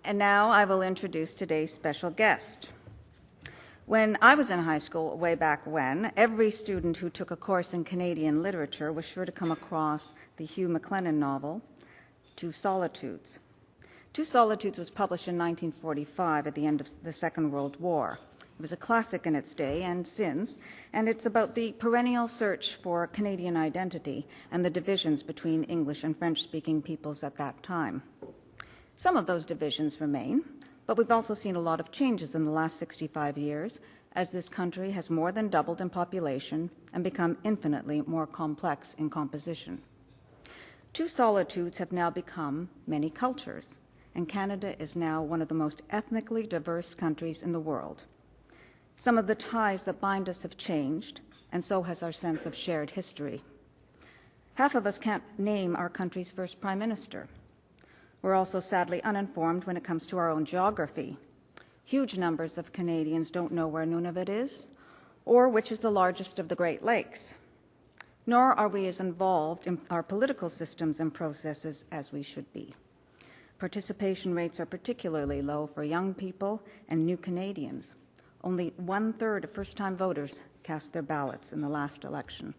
And now I will introduce today's special guest. When I was in high school, way back when, every student who took a course in Canadian literature was sure to come across the Hugh MacLennan novel, Two Solitudes. Two Solitudes was published in 1945 at the end of the Second World War. It was a classic in its day and since, and it's about the perennial search for Canadian identity and the divisions between English and French-speaking peoples at that time. Some of those divisions remain, but we've also seen a lot of changes in the last 65 years as this country has more than doubled in population and become infinitely more complex in composition. Two Solitudes have now become many cultures, and Canada is now one of the most ethnically diverse countries in the world. Some of the ties that bind us have changed, and so has our sense of shared history. Half of us can't name our country's first prime minister. We're also sadly uninformed when it comes to our own geography. Huge numbers of Canadians don't know where Nunavut is, or which is the largest of the Great Lakes. Nor are we as involved in our political systems and processes as we should be. Participation rates are particularly low for young people and new Canadians. Only 1/3 of first-time voters cast their ballots in the last election.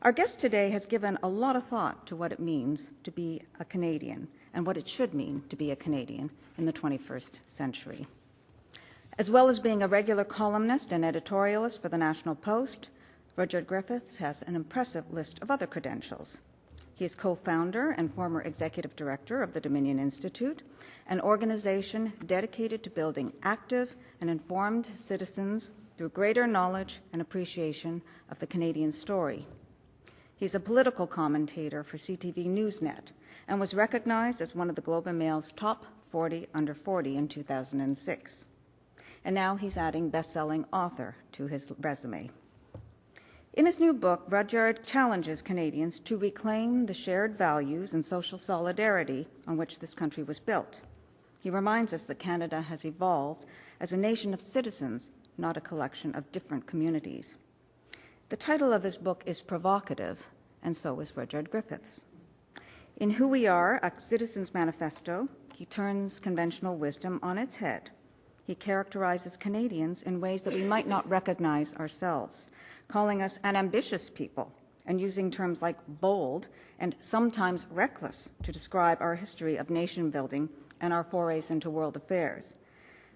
Our guest today has given a lot of thought to what it means to be a Canadian and what it should mean to be a Canadian in the 21st century. As well as being a regular columnist and editorialist for the National Post, Rudyard Griffiths has an impressive list of other credentials. He is co-founder and former executive director of the Dominion Institute, an organization dedicated to building active and informed citizens through greater knowledge and appreciation of the Canadian story. He's a political commentator for CTV Newsnet and was recognized as one of the Globe and Mail's top 40 under 40 in 2006. And now he's adding best-selling author to his resume. In his new book, Rudyard challenges Canadians to reclaim the shared values and social solidarity on which this country was built. He reminds us that Canada has evolved as a nation of citizens, not a collection of different communities. The title of his book is provocative, and so is Rudyard Griffiths. In Who We Are, A Citizen's Manifesto, he turns conventional wisdom on its head. He characterizes Canadians in ways that we might not recognize ourselves, calling us an ambitious people and using terms like bold and sometimes reckless to describe our history of nation building and our forays into world affairs.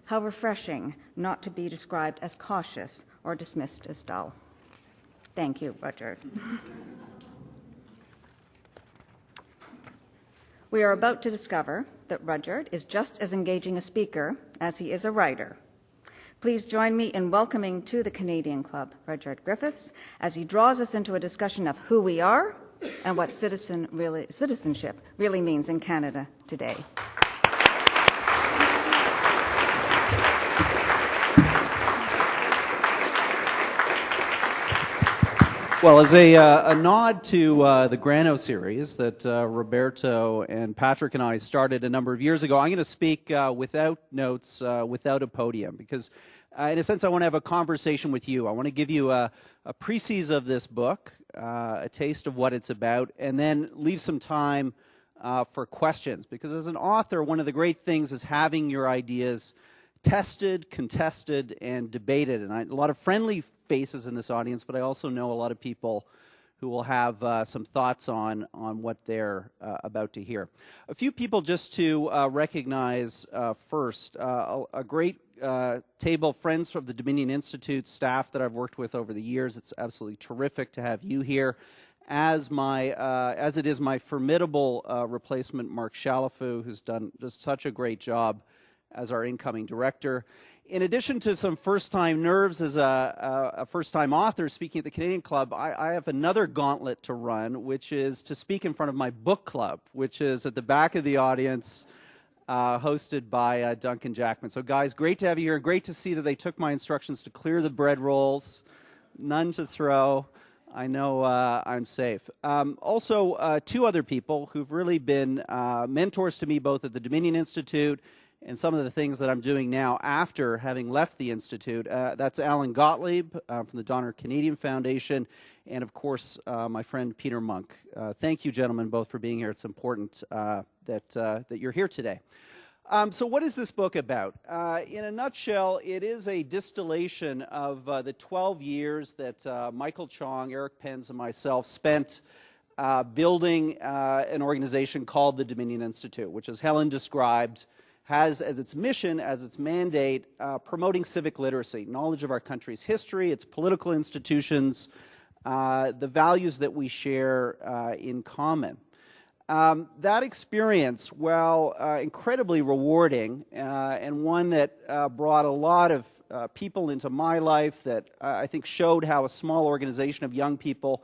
How refreshing not to be described as cautious or dismissed as dull. Thank you, Rudyard. We are about to discover that Rudyard is just as engaging a speaker as he is a writer. Please join me in welcoming to the Canadian Club Rudyard Griffiths as he draws us into a discussion of who we are and what citizenship really means in Canada today. Well, as a nod to the Grano series that Roberto and Patrick and I started a number of years ago, I'm going to speak without notes, without a podium, because in a sense I want to have a conversation with you. I want to give you a précis of this book, a taste of what it's about, and then leave some time for questions, because as an author, one of the great things is having your ideas tested, contested, and debated. And a lot of friendly faces in this audience, but I also know a lot of people who will have some thoughts on what they're about to hear. A few people just to recognize first. A great table, friends from the Dominion Institute, staff that I've worked with over the years. It's absolutely terrific to have you here. As it is my formidable replacement, Mark Chalafu, who's done just such a great job as our incoming director. In addition to some first-time nerves as a first-time author speaking at the Canadian Club, I have another gauntlet to run, which is to speak in front of my book club, which is at the back of the audience, hosted by Duncan Jackman. So guys, great to have you here. Great to see that they took my instructions to clear the bread rolls, none to throw. I know I'm safe. Also, two other people who've really been mentors to me both at the Dominion Institute and some of the things that I'm doing now after having left the Institute. That's Alan Gottlieb from the Donner Canadian Foundation, and of course, my friend Peter Monk. Thank you, gentlemen, both for being here. It's important that you're here today. So what is this book about? In a nutshell, it is a distillation of the 12 years that Michael Chong, Eric Penz, and myself spent building an organization called the Dominion Institute, which, as Helen described, has as its mission, as its mandate, promoting civic literacy, knowledge of our country's history, its political institutions, the values that we share in common. That experience, while incredibly rewarding and one that brought a lot of people into my life, that I think showed how a small organization of young people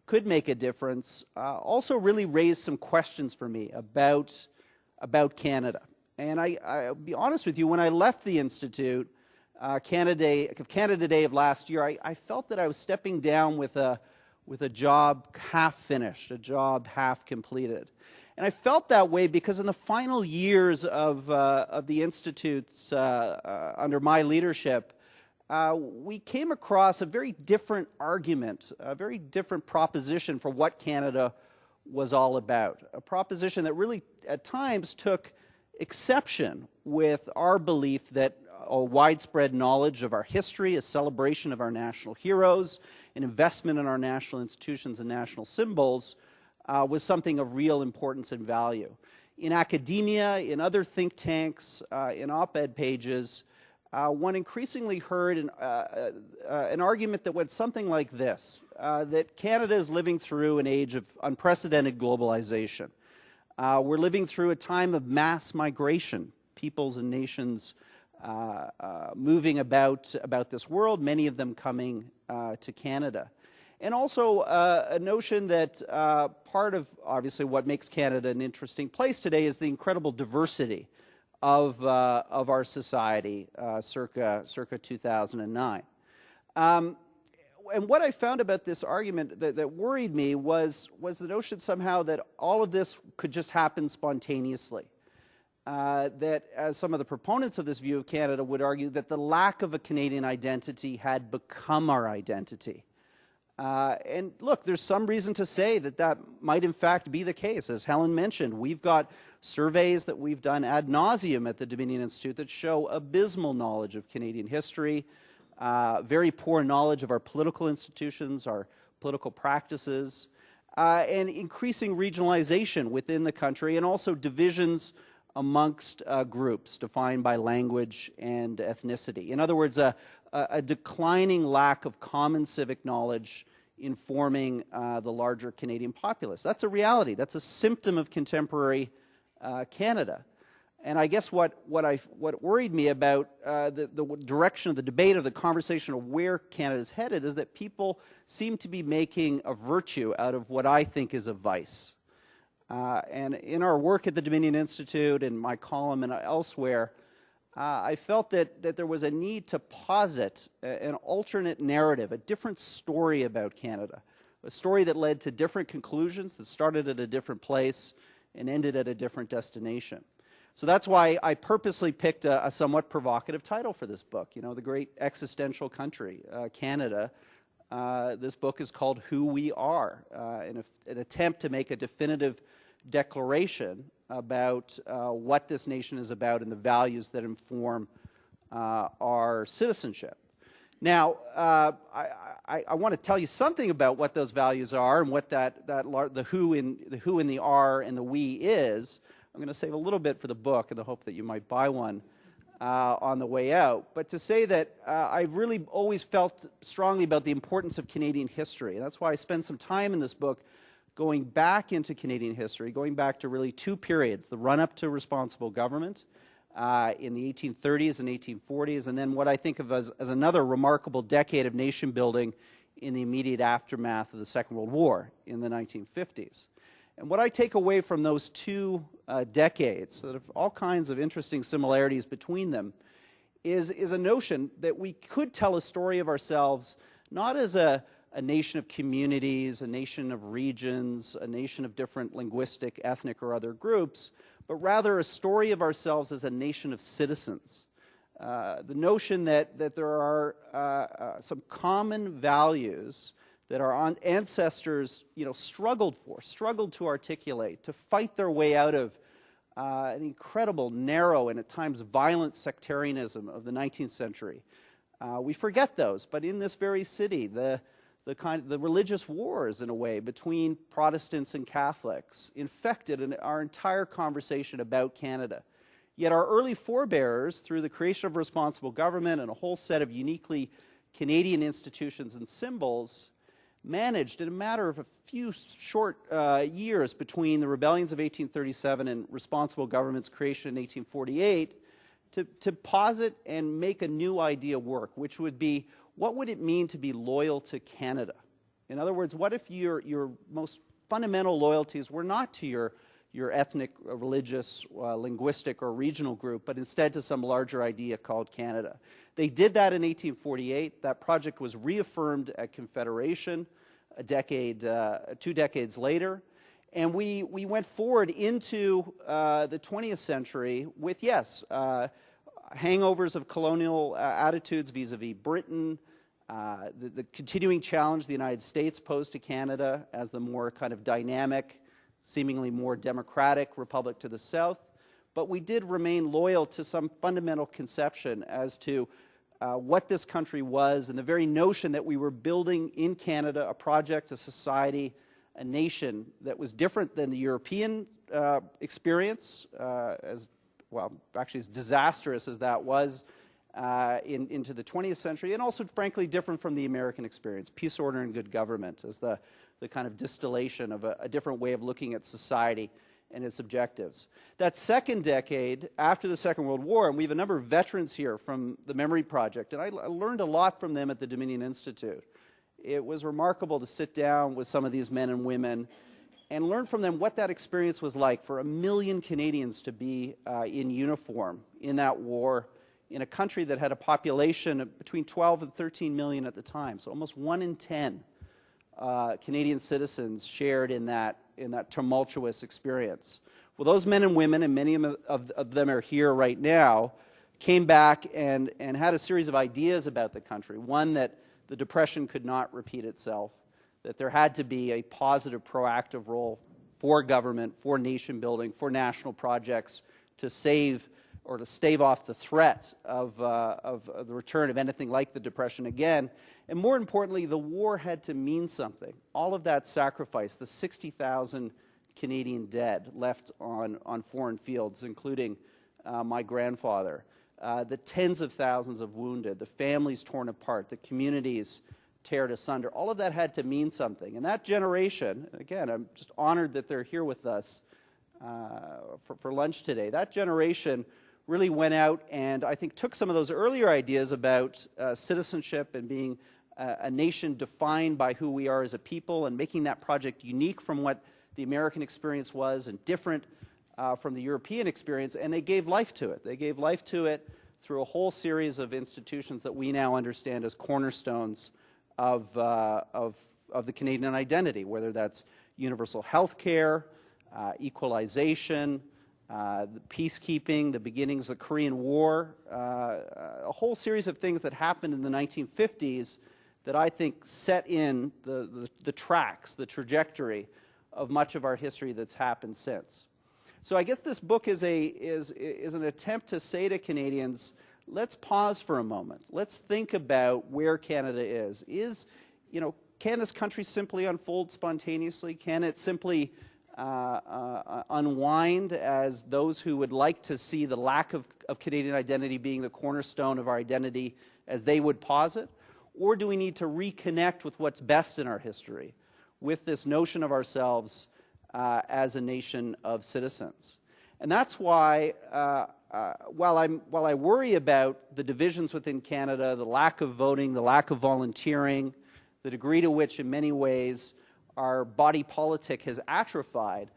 could make a difference, also really raised some questions for me about Canada. And I'll be honest with you, when I left the Institute, Canada Day of last year, I felt that I was stepping down with a job half finished, a job half completed. And I felt that way because in the final years of the Institute's, under my leadership, we came across a very different argument, a very different proposition for what Canada was all about. A proposition that really, at times, took exception with our belief that a widespread knowledge of our history, a celebration of our national heroes, an investment in our national institutions and national symbols was something of real importance and value. In academia, in other think tanks, in op-ed pages, one increasingly heard an argument that went something like this, that Canada is living through an age of unprecedented globalization. We're living through a time of mass migration, peoples and nations moving about this world, many of them coming to Canada. And also a notion that part of, obviously, what makes Canada an interesting place today is the incredible diversity of our society circa 2009. And what I found about this argument that worried me was the notion somehow that all of this could just happen spontaneously. That, as some of the proponents of this view of Canada would argue, that the lack of a Canadian identity had become our identity. And look, there's some reason to say that might in fact be the case. As Helen mentioned, we've got surveys that we've done ad nauseum at the Dominion Institute that show abysmal knowledge of Canadian history, very poor knowledge of our political institutions, our political practices, and increasing regionalization within the country, and also divisions amongst groups defined by language and ethnicity. In other words, a declining lack of common civic knowledge informing the larger Canadian populace. That's a reality. That's a symptom of contemporary Canada. And I guess what worried me about the direction of the debate, of the conversation of where Canada is headed, is that people seem to be making a virtue out of what I think is a vice. And in our work at the Dominion Institute, in my column and elsewhere, I felt that there was a need to posit an alternate narrative, a different story about Canada, a story that led to different conclusions, that started at a different place and ended at a different destination. So that's why I purposely picked a somewhat provocative title for this book, you know, the great existential country, Canada. This book is called Who We Are, an attempt to make a definitive declaration about what this nation is about and the values that inform our citizenship. Now, I want to tell you something about what those values are and what the who in the R and the we is. I'm going to save a little bit for the book in the hope that you might buy one on the way out. But to say that I've really always felt strongly about the importance of Canadian history. And that's why I spend some time in this book going back into Canadian history, going back to really two periods, the run-up to responsible government in the 1830s and 1840s, and then what I think of as another remarkable decade of nation building in the immediate aftermath of the Second World War in the 1950s. And what I take away from those two decades, that have all kinds of interesting similarities between them, is a notion that we could tell a story of ourselves not as a nation of communities, a nation of regions, a nation of different linguistic, ethnic, or other groups, but rather a story of ourselves as a nation of citizens. The notion that there are some common values that our ancestors, struggled to articulate, to fight their way out of the incredible, narrow, and at times violent sectarianism of the 19th century. We forget those, but in this very city, the religious wars, in a way, between Protestants and Catholics infected our entire conversation about Canada. Yet our early forebears, through the creation of responsible government and a whole set of uniquely Canadian institutions and symbols, managed, in a matter of a few short years between the rebellions of 1837 and responsible government's creation in 1848, to posit and make a new idea work, which would be, what would it mean to be loyal to Canada? In other words, what if your most fundamental loyalties were not to your ethnic, religious, linguistic, or regional group, but instead to some larger idea called Canada? They did that in 1848. That project was reaffirmed at Confederation two decades later. And we went forward into the 20th century with, yes, hangovers of colonial attitudes vis-a-vis Britain, the continuing challenge the United States posed to Canada as the more kind of dynamic, seemingly more democratic republic to the south. But we did remain loyal to some fundamental conception as to what this country was, and the very notion that we were building in Canada a project, a society, a nation that was different than the European experience, actually as disastrous as that was into the 20th century, and also, frankly, different from the American experience, peace, order, and good government as the kind of distillation of a different way of looking at society and its objectives. That second decade, after the Second World War, and we have a number of veterans here from the Memory Project, and I learned a lot from them at the Dominion Institute. It was remarkable to sit down with some of these men and women and learn from them what that experience was like for 1 million Canadians to be in uniform in that war, in a country that had a population of between 12 and 13 million at the time. So almost 1 in 10 Canadian citizens shared in that tumultuous experience. Well, those men and women, and many of them are here right now, came back and had a series of ideas about the country. One, that the Depression could not repeat itself, that there had to be a positive, proactive role for government, for nation building, for national projects to save or to stave off the threat of the return of anything like the Depression again. And more importantly, the war had to mean something. All of that sacrifice, the 60,000 Canadian dead left on foreign fields, including my grandfather, the tens of thousands of wounded, the families torn apart, the communities teared asunder, all of that had to mean something. And that generation, again, I'm just honored that they're here with us for lunch today, that generation really went out and I think took some of those earlier ideas about citizenship and being a nation defined by who we are as a people and making that project unique from what the American experience was and different from the European experience, and they gave life to it. They gave life to it through a whole series of institutions that we now understand as cornerstones of the Canadian identity, whether that's universal health care, equalization, the peacekeeping, the beginnings of the Korean War, a whole series of things that happened in the 1950s that I think set in the tracks, the trajectory of much of our history that's happened since. So I guess this book is an attempt to say to Canadians, let's pause for a moment. Let's think about where Canada is. Can this country simply unfold spontaneously? Can it simply unwind as those who would like to see the lack of Canadian identity being the cornerstone of our identity as they would posit? Or do we need to reconnect with what's best in our history, with this notion of ourselves as a nation of citizens? And that's why, while I worry about the divisions within Canada, the lack of voting, the lack of volunteering, the degree to which in many ways our body politic has atrophied,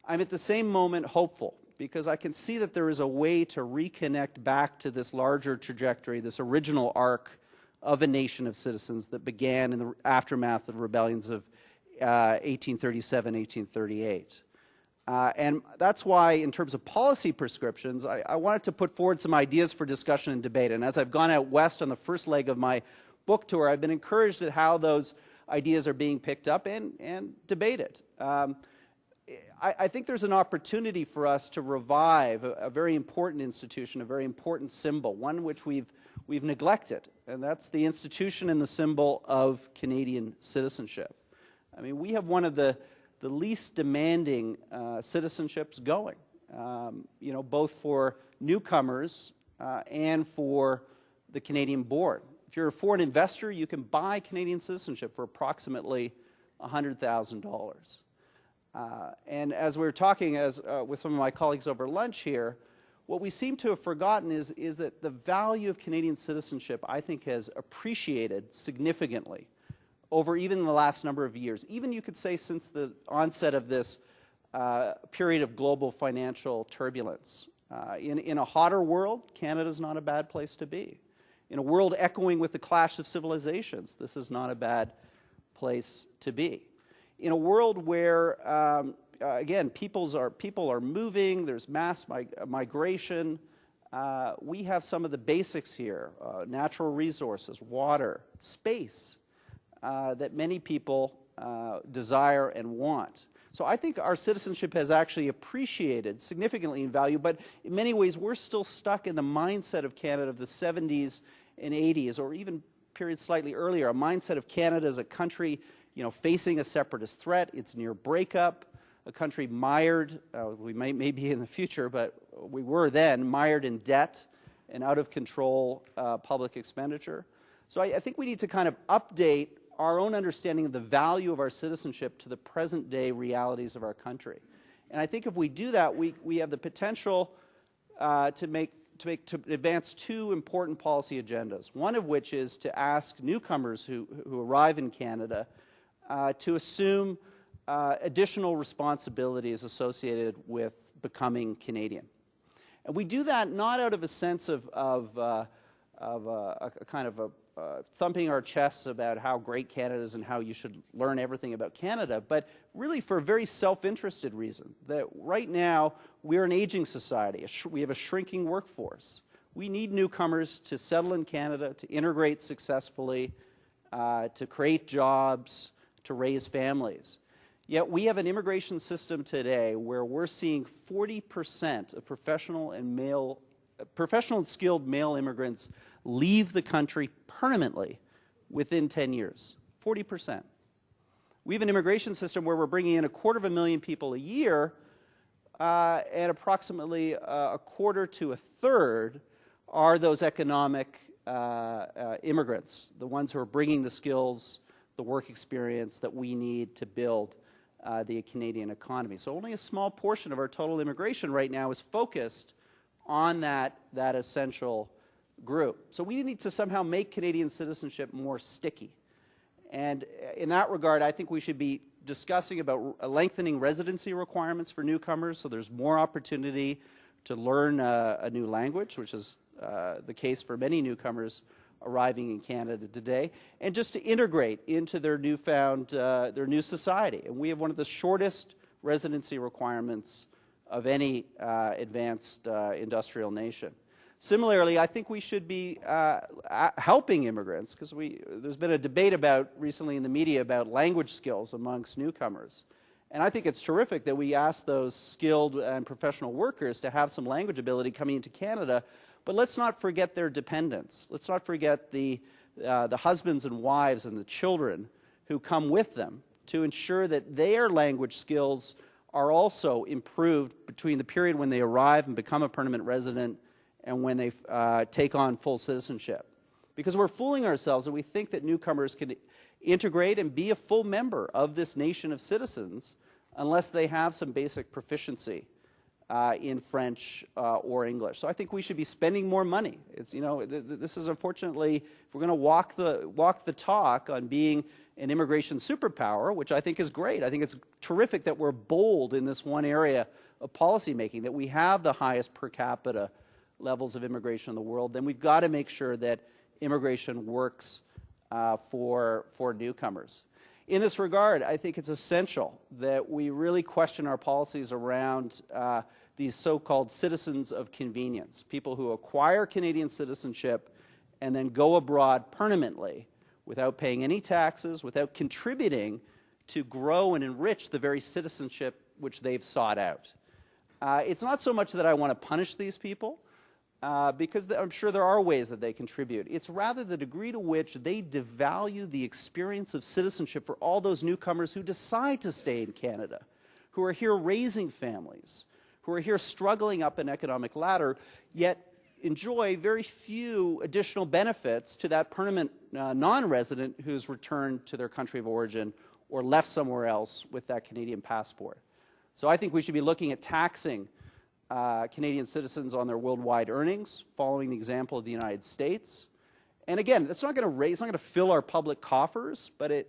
I'm at the same moment hopeful, because I can see that there is a way to reconnect back to this larger trajectory, this original arc of a nation of citizens that began in the aftermath of the rebellions of 1837, 1838. And that's why, in terms of policy prescriptions, I wanted to put forward some ideas for discussion and debate. And as I've gone out west on the first leg of my book tour, I've been encouraged at how those ideas are being picked up and debated. I think there's an opportunity for us to revive a very important institution, a very important symbol, one which we've neglected, and that's the institution and the symbol of Canadian citizenship. I mean, we have one of the least demanding citizenships going, you know, both for newcomers and for the Canadian born. If you're a foreign investor, you can buy Canadian citizenship for approximately $100,000. And as we were talking with some of my colleagues over lunch here, what we seem to have forgotten is that the value of Canadian citizenship, I think, has appreciated significantly over even the last number of years. Even, you could say, since the onset of this period of global financial turbulence. In a hotter world, Canada's not a bad place to be. In a world echoing with the clash of civilizations, this is not a bad place to be. In a world where, again, people are moving, there's mass migration, we have some of the basics here, natural resources, water, space, that many people desire and want. So I think our citizenship has actually appreciated significantly in value, but in many ways we're still stuck in the mindset of Canada of the 70s and 80s, or even periods slightly earlier, a mindset of Canada as a country, you know, facing a separatist threat. It's near breakup, a country mired, we may be in the future, but we were then mired in debt and out of control public expenditure. So I think we need to kind of update our own understanding of the value of our citizenship to the present day realities of our country. And I think if we do that, we have the potential to advance two important policy agendas, one of which is to ask newcomers who arrive in Canada to assume additional responsibilities associated with becoming Canadian. And we do that not out of a sense of a kind of thumping our chests about how great Canada is and how you should learn everything about Canada, but really for a very self-interested reason, that right now we're an aging society. We have a shrinking workforce. We need newcomers to settle in Canada, to integrate successfully, to create jobs, to raise families. Yet we have an immigration system today where we're seeing 40% of professional and skilled male immigrants leave the country permanently within 10 years. 40%. We have an immigration system where we're bringing in 250,000 people a year, and approximately a quarter to a third are those economic immigrants, the ones who are bringing the skills, the work experience that we need to build the Canadian economy. So only a small portion of our total immigration right now is focused on that essential group. So we need to somehow make Canadian citizenship more sticky. And in that regard, I think we should be discussing about lengthening residency requirements for newcomers so there's more opportunity to learn a new language, which is the case for many newcomers arriving in Canada today, and just to integrate into their their new society. And we have one of the shortest residency requirements of any advanced industrial nation. Similarly, I think we should be helping immigrants, because there's been a debate recently in the media about language skills amongst newcomers. And I think it's terrific that we ask those skilled and professional workers to have some language ability coming into Canada, but let's not forget their dependents. Let's not forget the husbands and wives and the children who come with them to ensure that their language skills are also improved between the period when they arrive and become a permanent resident and when they take on full citizenship. Because we're fooling ourselves and we think that newcomers can integrate and be a full member of this nation of citizens unless they have some basic proficiency in French or English. So I think we should be spending more money. It's, you know, this is unfortunately, if we're going to walk the talk on being an immigration superpower, which I think is great. I think it's terrific that we're bold in this one area of policymaking, that we have the highest per capita levels of immigration in the world. Then we've got to make sure that immigration works for newcomers. In this regard, I think it's essential that we really question our policies around these so-called citizens of convenience, people who acquire Canadian citizenship and then go abroad permanently without paying any taxes, without contributing to grow and enrich the very citizenship which they've sought out. It's not so much that I want to punish these people, because I'm sure there are ways that they contribute. It's rather the degree to which they devalue the experience of citizenship for all those newcomers who decide to stay in Canada, who are here raising families, who are here struggling up an economic ladder, yet enjoy very few additional benefits to that permanent non-resident who's returned to their country of origin or left somewhere else with that Canadian passport. So I think we should be looking at taxing Canadian citizens on their worldwide earnings, following the example of the United States. And again, it's not going to fill our public coffers, but it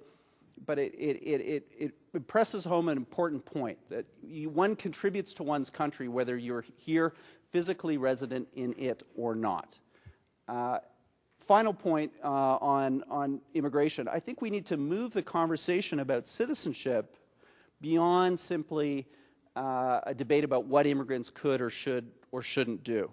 presses home an important point, that one contributes to one's country whether you're here physically resident in it or not. Final point on immigration. I think we need to move the conversation about citizenship beyond simply a debate about what immigrants could or shouldn't do.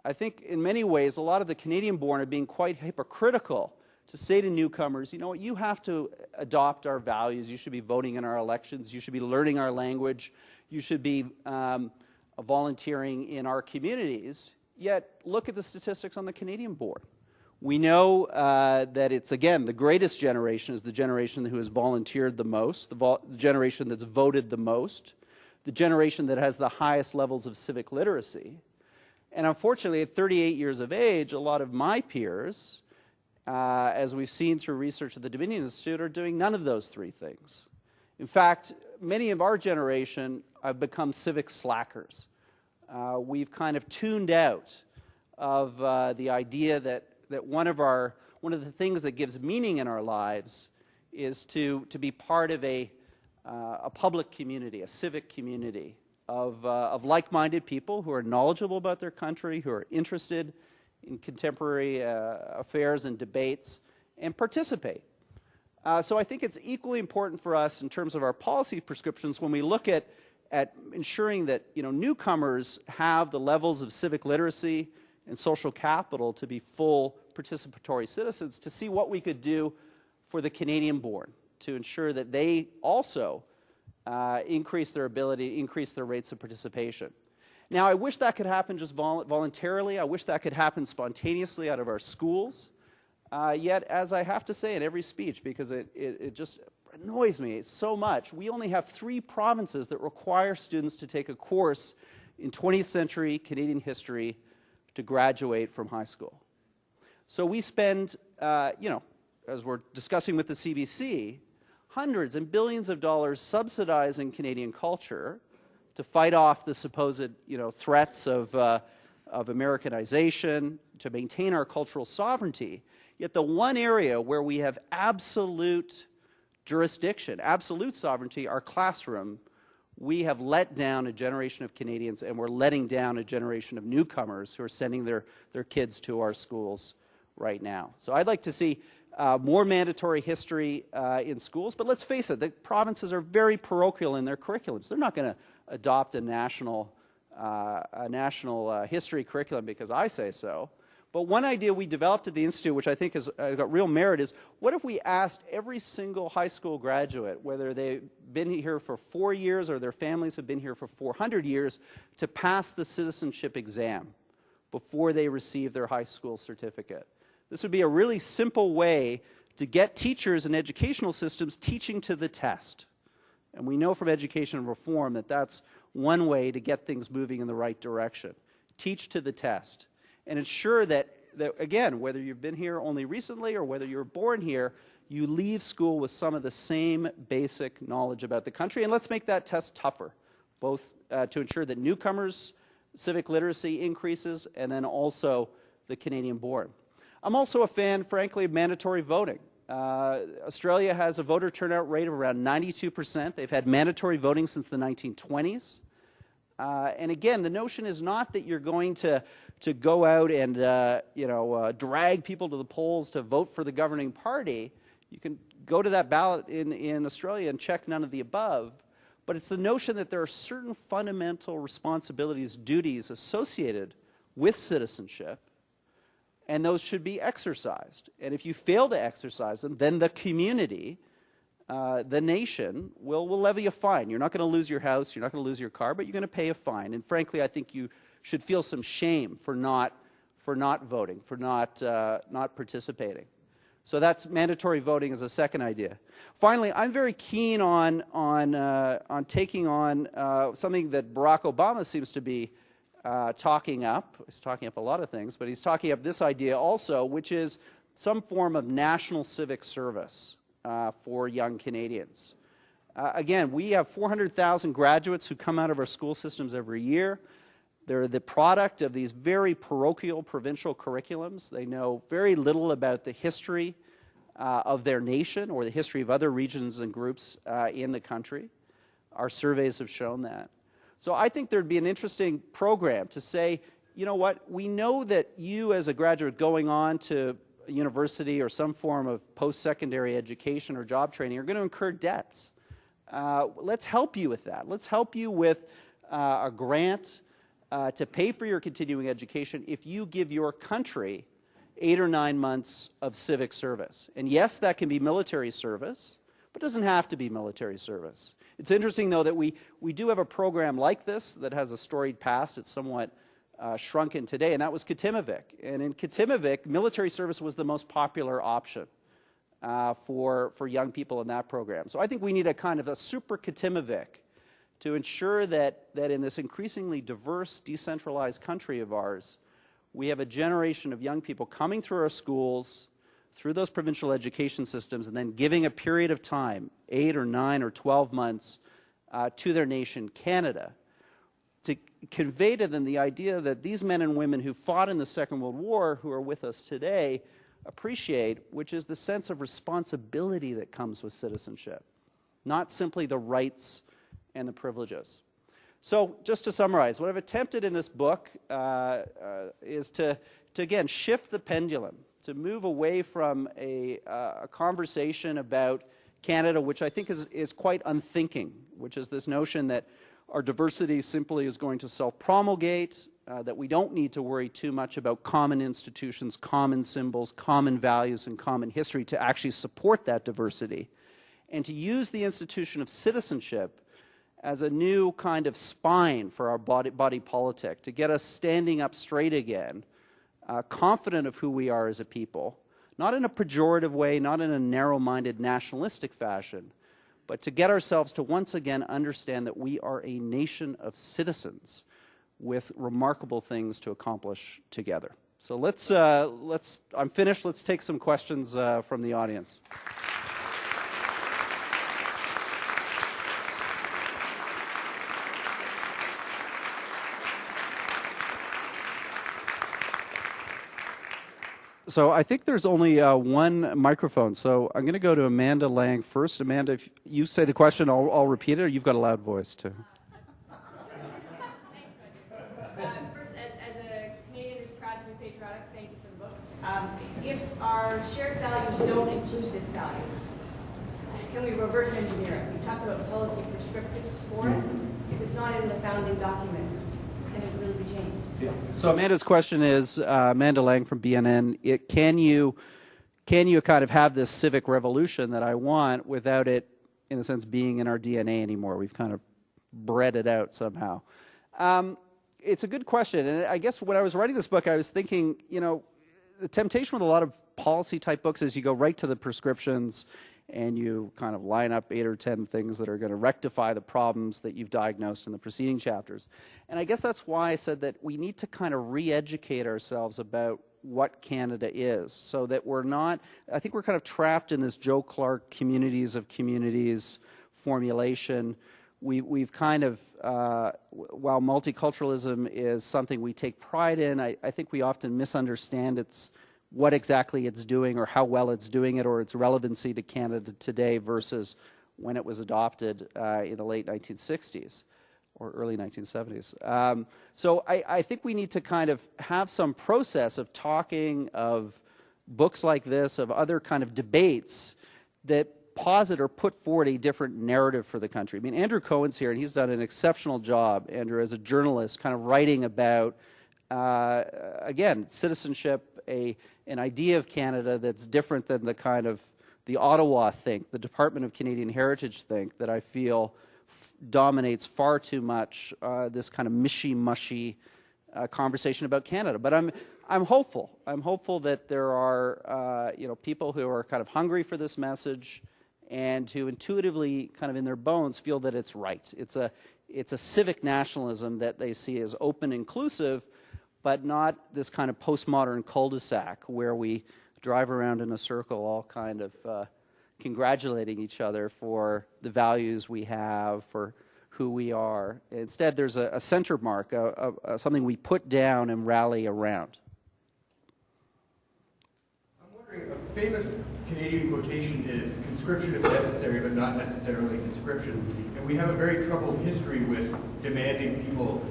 I think in many ways a lot of the Canadian-born are being quite hypocritical to say to newcomers, you know what, you have to adopt our values, you should be voting in our elections, you should be learning our language, you should be volunteering in our communities, yet look at the statistics on the Canadian-born. We know that it's, again, the greatest generation is the generation who has volunteered the most, the generation that's voted the most, the generation that has the highest levels of civic literacy. And unfortunately, at 38 years of age, a lot of my peers, as we've seen through research at the Dominion Institute, are doing none of those three things. In fact, many of our generation have become civic slackers. We've kind of tuned out of the idea that one of the things that gives meaning in our lives is to be part of a public community, a civic community of like-minded people who are knowledgeable about their country, who are interested in contemporary affairs and debates, and participate. So I think it's equally important for us in terms of our policy prescriptions when we look at ensuring that newcomers have the levels of civic literacy and social capital to be full participatory citizens, to see what we could do for the Canadian-born to ensure that they also increase their ability, increase their rates of participation. Now, I wish that could happen just voluntarily. I wish that could happen spontaneously out of our schools. Yet, as I have to say in every speech, because it just annoys me so much, we only have 3 provinces that require students to take a course in 20th century Canadian history to graduate from high school. So we spend, as we're discussing with the CBC, hundreds and billions of dollars subsidizing Canadian culture to fight off the supposed, threats of Americanization, to maintain our cultural sovereignty. Yet the one area where we have absolute jurisdiction, absolute sovereignty, our classroom, we have let down a generation of Canadians, and we're letting down a generation of newcomers who are sending their kids to our schools right now. So I'd like to see more mandatory history in schools, but let's face it, the provinces are very parochial in their curriculums. They're not going to adopt a national history curriculum because I say so. But one idea we developed at the Institute, which I think has got real merit, is what if we asked every single high school graduate, whether they've been here for 4 years or their families have been here for 400 years, to pass the citizenship exam before they receive their high school certificate? This would be a really simple way to get teachers and educational systems teaching to the test. And we know from education reform that that's one way to get things moving in the right direction. Teach to the test. And ensure that, again, whether you've been here only recently or whether you were born here, you leave school with some of the same basic knowledge about the country. And let's make that test tougher, both to ensure that newcomers' civic literacy increases and then also the Canadian-born. I'm also a fan, frankly, of mandatory voting. Australia has a voter turnout rate of around 92%. They've had mandatory voting since the 1920s. And again, the notion is not that you're going to go out and drag people to the polls to vote for the governing party. You can go to that ballot in Australia and check none of the above. But it's the notion that there are certain fundamental responsibilities, duties associated with citizenship, and those should be exercised. And if you fail to exercise them, then the community the nation will levy a fine. You're not going to lose your house, you're not going to lose your car, but you're going to pay a fine. And frankly, I think you should feel some shame for not voting, for not participating. So that's mandatory voting as a second idea. Finally, I'm very keen on taking on something that Barack Obama seems to be talking up. He's talking up a lot of things, but he's talking up this idea also, which is some form of national civic service for young Canadians. Again, we have 400,000 graduates who come out of our school systems every year. They're the product of these very parochial provincial curriculums. They know very little about the history of their nation or the history of other regions and groups in the country. Our surveys have shown that. So I think there'd be an interesting program to say, you know what, we know that you as a graduate going on to a university or some form of post-secondary education or job training are going to incur debts. Let's help you with that. Let's help you with a grant to pay for your continuing education if you give your country 8 or 9 months of civic service. And yes, that can be military service, but it doesn't have to be military service. It's interesting, though, that we do have a program like this that has a storied past. It's somewhat shrunken today, and that was Kitimavik. And in Kitimavik, military service was the most popular option for young people in that program. So I think we need a kind of a super Kitimavik to ensure that in this increasingly diverse, decentralized country of ours, we have a generation of young people coming through our schools, through those provincial education systems, and then giving a period of time, 8 or 9 or 12 months, to their nation, Canada, to convey to them the idea that these men and women who fought in the Second World War, who are with us today, appreciate, which is the sense of responsibility that comes with citizenship, not simply the rights and the privileges. So just to summarize, what I've attempted in this book is to again shift the pendulum, to move away from a conversation about Canada, which I think is quite unthinking, which is this notion that our diversity simply is going to self-promulgate, that we don't need to worry too much about common institutions, common symbols, common values, and common history to actually support that diversity, and to use the institution of citizenship as a new kind of spine for our body politic, to get us standing up straight again, confident of who we are as a people, not in a pejorative way, not in a narrow-minded nationalistic fashion, but to get ourselves to once again understand that we are a nation of citizens with remarkable things to accomplish together. So I'm finished. Let's take some questions from the audience. So I think there's only one microphone, so I'm going to go to Amanda Lang first. Amanda, if you say the question, I'll repeat it, or you've got a loud voice, too. First, as a Canadian who's proud to be patriotic, thank you for the book. If our shared values don't include this value, can we reverse engineer it? We talked about policy prescriptives for it. If it's not in the founding documents, can it really be changed? Yeah. So Amanda's question is, Amanda Lang from BNN, can you kind of have this civic revolution that I want without it, in a sense, being in our DNA anymore? We've kind of bred it out somehow. It's a good question, and I guess when I was writing this book, I was thinking, you know, the temptation with a lot of policy-type books is you go right to the prescriptions and you kind of line up 8 or 10 things that are going to rectify the problems that you've diagnosed in the preceding chapters. And I guess that's why I said that we need to kind of re-educate ourselves about what Canada is, so that we're not, I think we're kind of trapped in this Joe Clark communities of communities formulation. We've kind of, while multiculturalism is something we take pride in, I think we often misunderstand what exactly it's doing or how well it's doing it or its relevancy to Canada today versus when it was adopted in the late 1960s or early 1970s. So I think we need to kind of have some process of talking, of books like this, of other kind of debates that posit or put forward a different narrative for the country. I mean, Andrew Cohen's here, and he's done an exceptional job, Andrew, as a journalist, kind of writing about, again, citizenship, an idea of Canada that's different than the kind of the Ottawa think, the Department of Canadian Heritage think that I feel dominates far too much this kind of mishy-mushy conversation about Canada. But I'm hopeful. I'm hopeful that there are people who are kind of hungry for this message and who intuitively, kind of in their bones, feel that it's right. It's a civic nationalism that they see as open, inclusive, but not this kind of postmodern cul-de-sac where we drive around in a circle all kind of congratulating each other for the values we have, for who we are. Instead, there's a center mark, something we put down and rally around. I'm wondering, a famous Canadian quotation is, conscription if necessary, but not necessarily conscription. And we have a very troubled history with demanding that people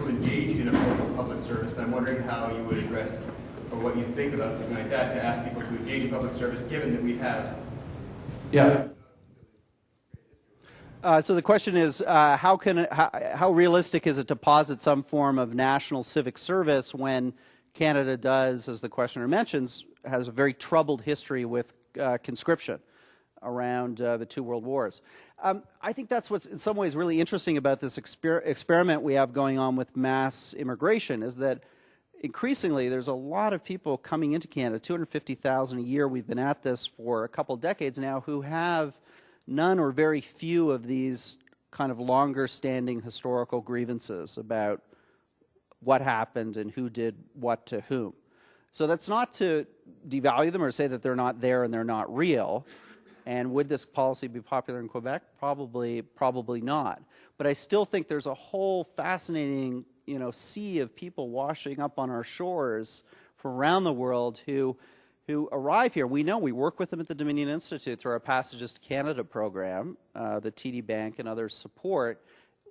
engage in a public service. And I'm wondering how you would address, or what you think about something like that, to ask people to engage in public service, given that we have. Yeah. So the question is, how realistic is it to posit some form of national civic service when Canada does, as the questioner mentions, has a very troubled history with conscription around the two world wars. I think that's what's in some ways really interesting about this experiment we have going on with mass immigration, is that increasingly there's a lot of people coming into Canada, 250,000 a year. We've been at this for a couple decades now, who have none or very few of these kind of longer standing historical grievances about what happened and who did what to whom. So that's not to devalue them or say that they're not there and they're not real. And would this policy be popular in Quebec? Probably not. But I still think there's a whole fascinating, sea of people washing up on our shores from around the world who arrive here. We know, we work with them at the Dominion Institute through our Passages to Canada program, the TD Bank and others support,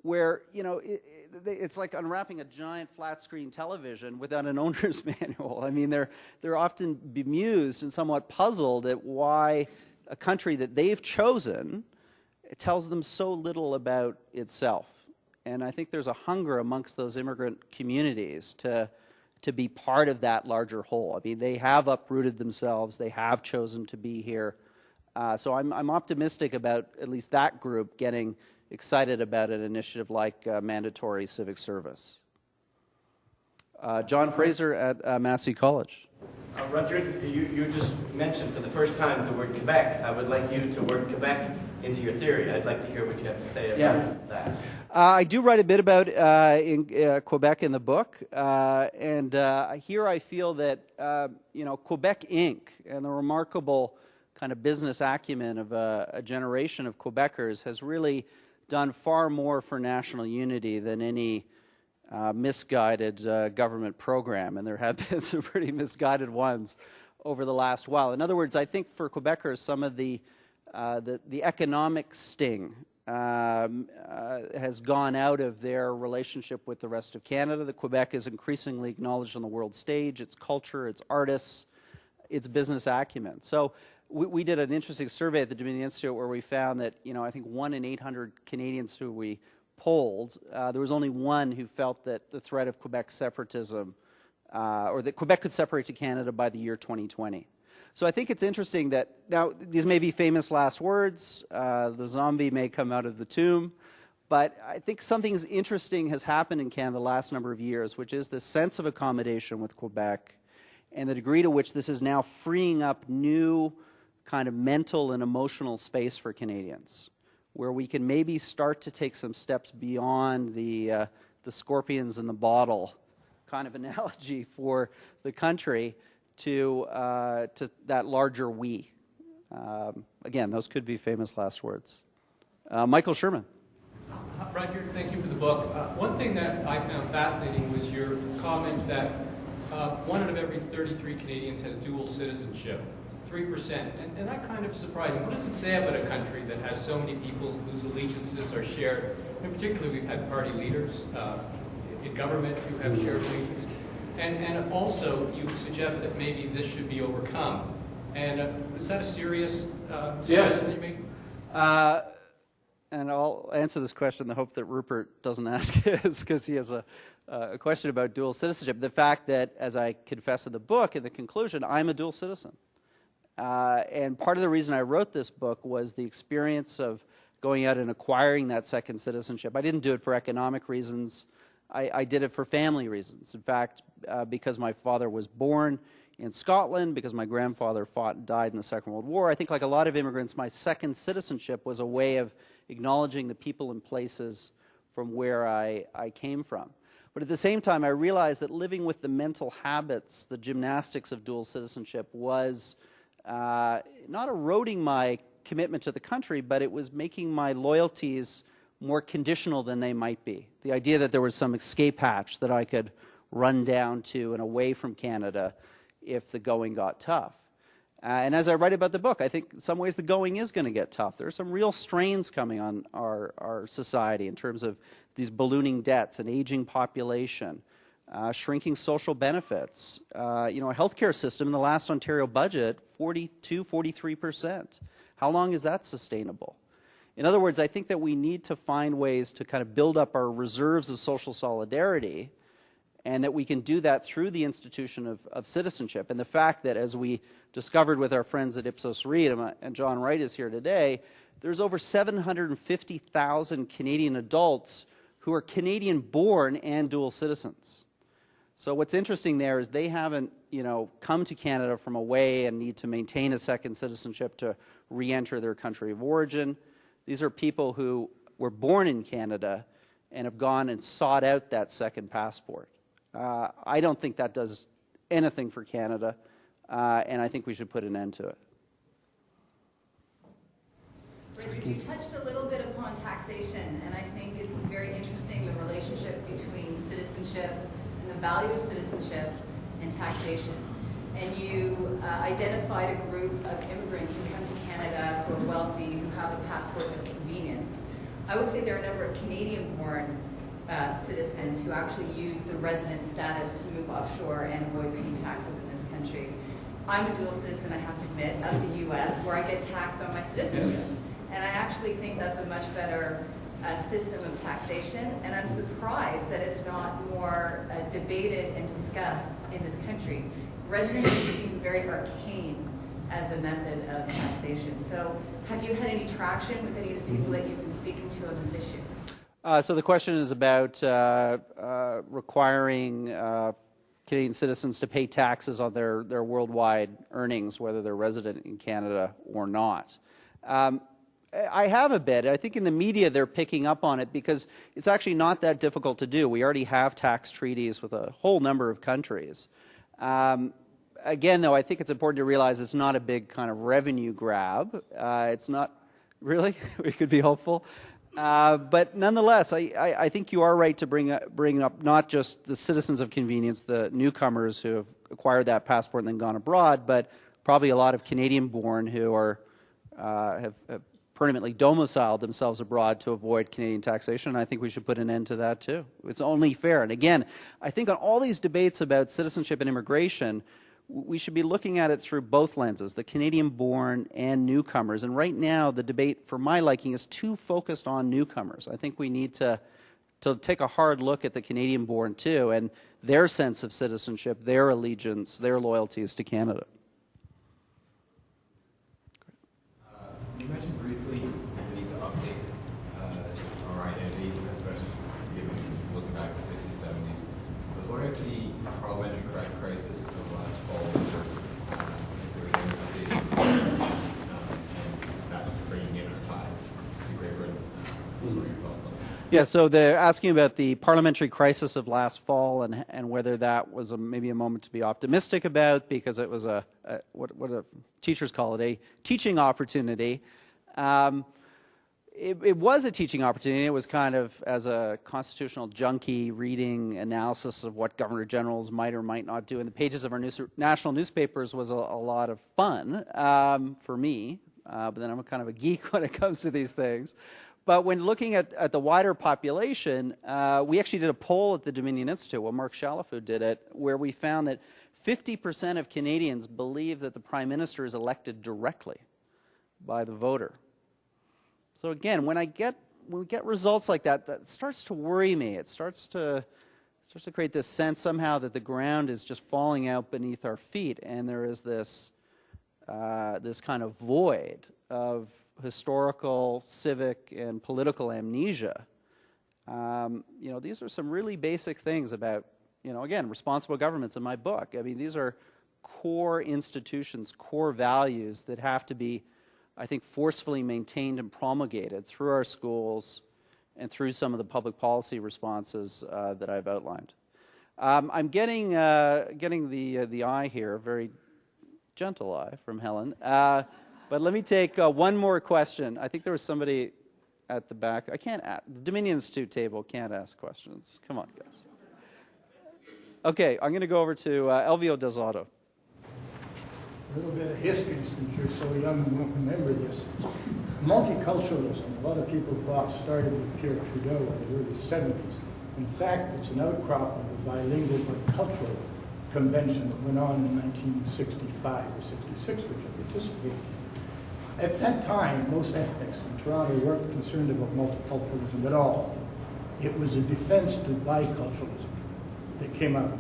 where, it's like unwrapping a giant flat-screen television without an owner's manual. I mean, they're often bemused and somewhat puzzled at why a country that they've chosen tells them so little about itself. And I think there's a hunger amongst those immigrant communities to be part of that larger whole. I mean, they have uprooted themselves. They have chosen to be here. So I'm optimistic about at least that group getting excited about an initiative like mandatory civic service. John Fraser at Massey College. Rudyard, you just mentioned for the first time the word Quebec. I would like you to work Quebec into your theory. I'd like to hear what you have to say about that. I do write a bit about Quebec in the book, and here I feel that Quebec Inc. and the remarkable kind of business acumen of a generation of Quebecers has really done far more for national unity than any misguided government program, and there have been some pretty misguided ones over the last while. In other words, I think for Quebecers, some of the economic sting has gone out of their relationship with the rest of Canada. That Quebec is increasingly acknowledged on the world stage, its culture, its artists, its business acumen. So we did an interesting survey at the Dominion Institute where we found that, I think 1 in 800 Canadians who we polled, there was only one who felt that the threat of Quebec separatism, or that Quebec could separate to Canada by the year 2020. So I think it's interesting that, now these may be famous last words, the zombie may come out of the tomb, but I think something interesting has happened in Canada the last number of years, which is this sense of accommodation with Quebec and the degree to which this is now freeing up new kind of mental and emotional space for Canadians, where we can maybe start to take some steps beyond the scorpions in the bottle kind of analogy for the country to that larger we. Again, those could be famous last words. Michael Sherman. Roger, thank you for the book. One thing that I found fascinating was your comment that 1 out of every 33 Canadians has dual citizenship. 3%, and that kind of surprising. What does it say about a country that has so many people whose allegiances are shared? In particular, we've had party leaders in government who have shared allegiance. And also, you suggest that maybe this should be overcome. And is that a serious suggestion that you make? And I'll answer this question in the hope that Rupert doesn't ask his, because he has a question about dual citizenship. The fact that, as I confess in the book, in the conclusion, I'm a dual citizen. And part of the reason I wrote this book was the experience of going out and acquiring that second citizenship. I didn't do it for economic reasons. I did it for family reasons. In fact, because my father was born in Scotland, because my grandfather fought and died in the Second World War, I think like a lot of immigrants, my second citizenship was a way of acknowledging the people and places from where I came from. But at the same time, I realized that living with the mental habits, the gymnastics of dual citizenship was not eroding my commitment to the country, but it was making my loyalties more conditional than they might be. The idea that there was some escape hatch that I could run down to and away from Canada if the going got tough. And as I write about the book, I think in some ways the going is going to get tough. There are some real strains coming on our society in terms of these ballooning debts, an aging population, shrinking social benefits. A healthcare system in the last Ontario budget, 43%. How long is that sustainable? In other words, I think that we need to find ways to kind of build up our reserves of social solidarity, and that we can do that through the institution of citizenship. And the fact that, as we discovered with our friends at Ipsos Reid, and John Wright is here today, there's over 750,000 Canadian adults who are Canadian-born and dual citizens. So what's interesting there is they haven't, come to Canada from away and need to maintain a second citizenship to re-enter their country of origin. These are people who were born in Canada and have gone and sought out that second passport. I don't think that does anything for Canada, and I think we should put an end to it. Richard, you touched a little bit upon taxation, and I think it's very interesting, the relationship between citizenship and the value of citizenship and taxation. And you identified a group of immigrants who come to Canada who are wealthy, who have a passport of convenience. I would say there are a number of Canadian-born citizens who actually use the resident status to move offshore and avoid paying taxes in this country. I'm a dual citizen, I have to admit, of the U.S., where I get taxed on my citizenship. Yes. And I actually think that's a much better system of taxation, and I'm surprised that it's not more debated and discussed in this country. Residency seems very arcane as a method of taxation. So have you had any traction with any of the people that you've been speaking to on this issue? So the question is about requiring Canadian citizens to pay taxes on their worldwide earnings, whether they're resident in Canada or not. I have a bit. I think in the media they're picking up on it because it's actually not that difficult to do. We already have tax treaties with a whole number of countries. Again, though, I think it's important to realize it's not a big kind of revenue grab. It's not really. We could be hopeful. But nonetheless, I think you are right to bring up not just the citizens of convenience, the newcomers who have acquired that passport and then gone abroad, but probably a lot of Canadian-born who are have permanently domiciled themselves abroad to avoid Canadian taxation, and I think we should put an end to that too. It's only fair. And again, I think on all these debates about citizenship and immigration, we should be looking at it through both lenses, the Canadian-born and newcomers. And right now, the debate, for my liking, is too focused on newcomers. I think we need to take a hard look at the Canadian-born too, and their sense of citizenship, their allegiance, their loyalties to Canada. You mentioned briefly the need to update our identity, especially given looking back to the 60s, 70s. But what if the parliamentary crisis of last fall, if there was any update, and that was bringing in our ties to Great Britain? What are your thoughts on that? Yeah, so they're asking about the parliamentary crisis of last fall and whether that was maybe a moment to be optimistic about because it was what do teachers call it, a teaching opportunity. It was a teaching opportunity. It was kind of, as a constitutional junkie, reading analysis of what governor generals might or might not do in the pages of our national newspapers was a lot of fun for me. But then I'm kind of a geek when it comes to these things. But when looking at the wider population, we actually did a poll at the Dominion Institute, well, Mark Chalifoud did it, where we found that 50% of Canadians believe that the Prime Minister is elected directly by the voter. So again, when we get results like that, that starts to worry me. It starts to create this sense somehow that the ground is just falling out beneath our feet, and there is this this kind of void of historical, civic, and political amnesia. These are some really basic things about, again, responsible governments in my book. I mean, these are core institutions, core values that have to be, I think, forcefully maintained and promulgated through our schools and through some of the public policy responses that I've outlined. I'm getting the eye here, a very gentle eye from Helen. But let me take one more question. I think there was somebody at the back. I can't ask. The Dominion Institute table can't ask questions. Come on, guys. Okay, I'm going to go over to Elvio Delzato. A little bit of history, since you're so young and won't remember this. Multiculturalism, a lot of people thought started with Pierre Trudeau in the early 70s. In fact, it's an outcrop of the bilingual but cultural convention that went on in 1965 or 66, which I participated in. At that time, most ethnics in Toronto weren't concerned about multiculturalism at all. It was a defense to biculturalism that came out.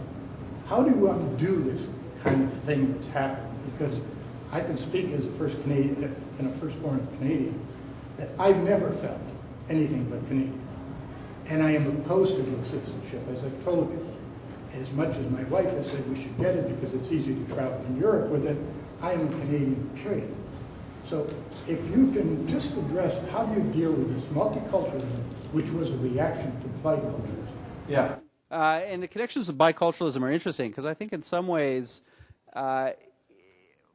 How do you undo this kind of thing that's happened? Because I can speak as a firstborn Canadian, that I've never felt anything but Canadian. And I am opposed to dual citizenship, as I've told you. As much as my wife has said we should get it because it's easy to travel in Europe with it, I am a Canadian, period. So if you can just address how do you deal with this multiculturalism, which was a reaction to biculturalism. Yeah. And the connections of biculturalism are interesting because I think in some ways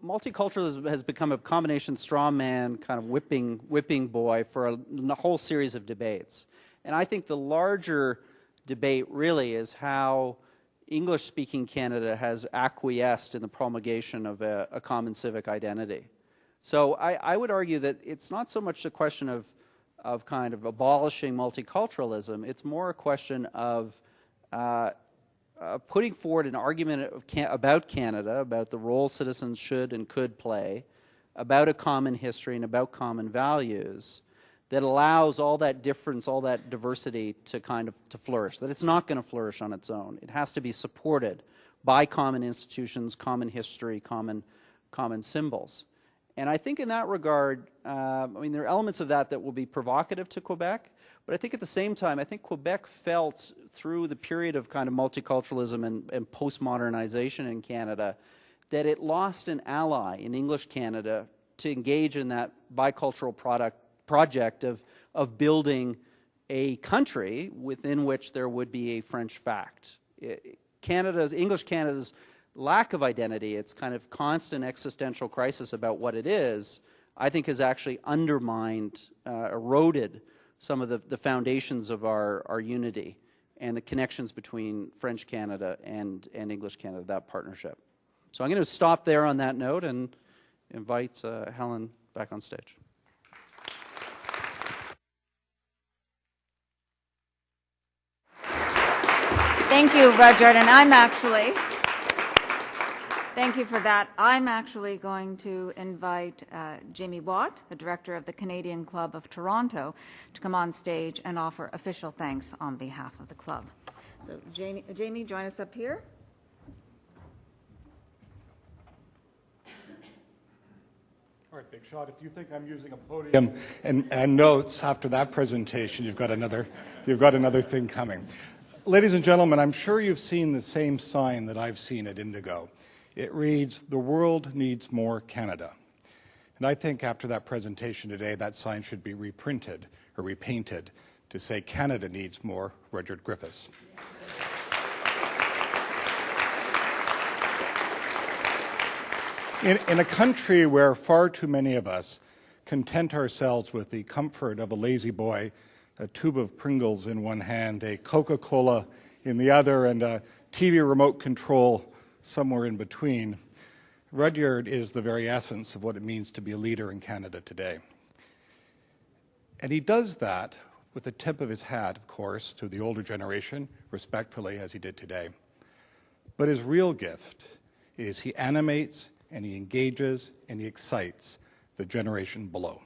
multiculturalism has become a combination straw man kind of whipping boy for a whole series of debates. And I think the larger debate really is how English-speaking Canada has acquiesced in the promulgation of a common civic identity. So I would argue that it's not so much a question of kind of abolishing multiculturalism, it's more a question of putting forward an argument about Canada, about the role citizens should and could play, about a common history and about common values that allows all that difference, all that diversity to to flourish, that it's not going to flourish on its own. It has to be supported by common institutions, common history, common symbols. And I think in that regard, there are elements of that will be provocative to Quebec, but I think at the same time, I think Quebec felt through the period of kind of multiculturalism and postmodernization in Canada that it lost an ally in English Canada to engage in that bicultural project of building a country within which there would be a French fact. English Canada's lack of identity, its kind of constant existential crisis about what it is, I think has actually undermined, eroded some of the foundations of our unity and the connections between French Canada and English Canada, that partnership. So I'm going to stop there on that note and invite Helen back on stage. Thank you, Rudyard, and thank you for that. I'm actually going to invite Jamie Watt, the director of the Canadian Club of Toronto, to come on stage and offer official thanks on behalf of the club. So Jamie, join us up here. All right, Big Shot, if you think I'm using a podium and notes after that presentation, you've got another thing coming. Ladies and gentlemen, I'm sure you've seen the same sign that I've seen at Indigo. It reads, "The world needs more Canada." And I think after that presentation today, that sign should be reprinted or repainted to say, "Canada needs more Rudyard Griffiths." In a country where far too many of us content ourselves with the comfort of a lazy boy, a tube of Pringles in one hand, a Coca-Cola in the other, and a TV remote control somewhere in between, Rudyard is the very essence of what it means to be a leader in Canada today. And he does that with the tip of his hat, of course, to the older generation, respectfully, as he did today. But his real gift is he animates and he engages and he excites the generation below.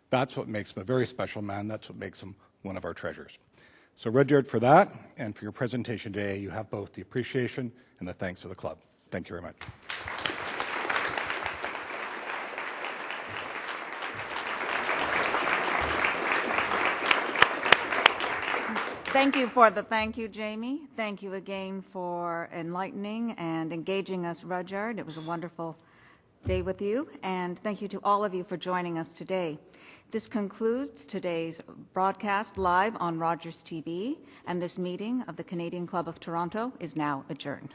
That's what makes him a very special man. That's what makes him one of our treasures. So Rudyard, for that and for your presentation today, you have both the appreciation and the thanks of the club. Thank you very much. Thank you for the thank you, Jamie. Thank you again for enlightening and engaging us, Rudyard. It was a wonderful day with you, and thank you to all of you for joining us today. This concludes today's broadcast live on Rogers TV, and this meeting of the Canadian Club of Toronto is now adjourned.